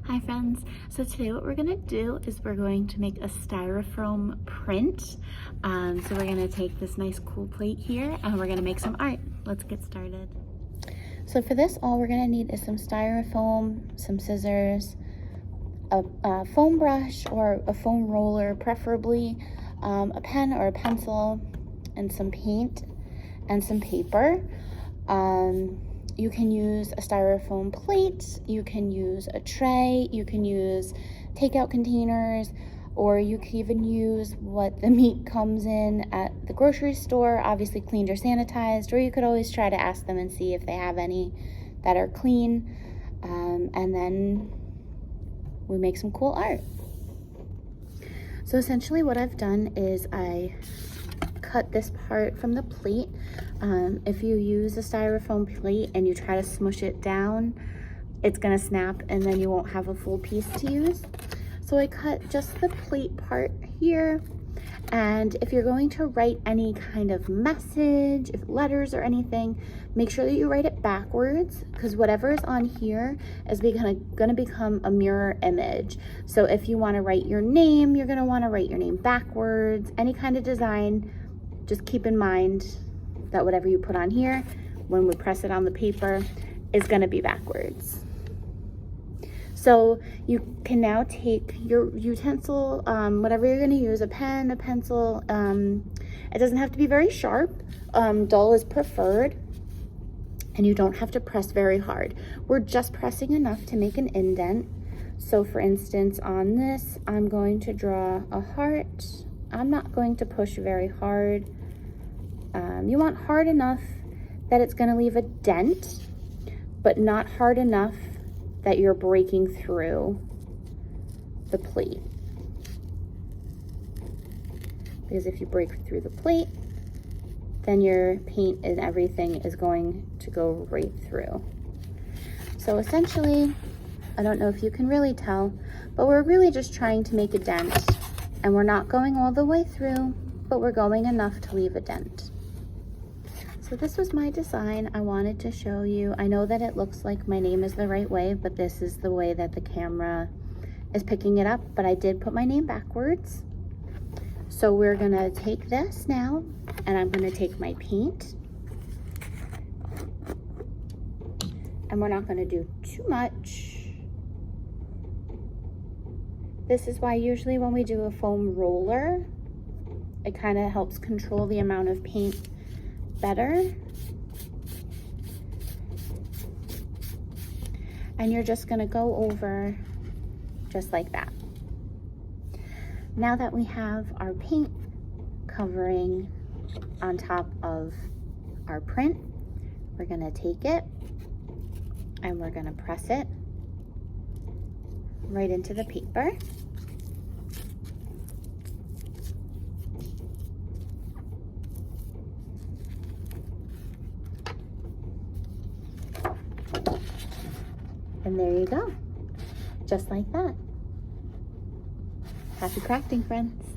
Hi friends, so today what we're going to do is we're going to make a styrofoam print. So we're going to take this nice cool plate here and we're going to make some art. Let's get started. So for this, all we're going to need is some styrofoam, some scissors, a foam brush or a foam roller preferably, a pen or a pencil, and some paint and some paper. You can use a styrofoam plate, you can use a tray, you can use takeout containers, or you can even use what the meat comes in at the grocery store, obviously cleaned or sanitized, or you could always try to ask them and see if they have any that are clean, and then we make some cool art. So essentially what I've done is I cut this part from the plate. If you use a styrofoam plate and you try to smush it down, it's gonna snap and then you won't have a full piece to use. So I cut just the plate part here. And if you're going to write any kind of message, if letters or anything, make sure that you write it backwards, because whatever is on here is gonna become a mirror image. So if you wanna write your name, you're gonna wanna write your name backwards. Any kind of design, just keep in mind that whatever you put on here, when we press it on the paper, is gonna be backwards. So you can now take your utensil, whatever you're gonna use, a pen, a pencil. It doesn't have to be very sharp. Dull is preferred, and you don't have to press very hard. We're just pressing enough to make an indent. So for instance, on this, I'm going to draw a heart. I'm not going to push very hard. You want hard enough that it's gonna leave a dent, but not hard enough that you're breaking through the plate. Because if you break through the plate, then your paint and everything is going to go right through. So essentially, I don't know if you can really tell, but we're really just trying to make a dent, and we're not going all the way through, but we're going enough to leave a dent. So this was my design. I wanted to show you. I know that it looks like my name is the right way, but this is the way that the camera is picking it up, but I did put my name backwards. So we're gonna take this now, and I'm gonna take my paint, and we're not gonna do too much. This is why usually when we do a foam roller, it kind of helps control the amount of paint better. And you're just gonna go over just like that. Now that we have our paint covering on top of our print, we're gonna take it and we're gonna press it right into the paper. And there you go, just like that. Happy crafting, friends.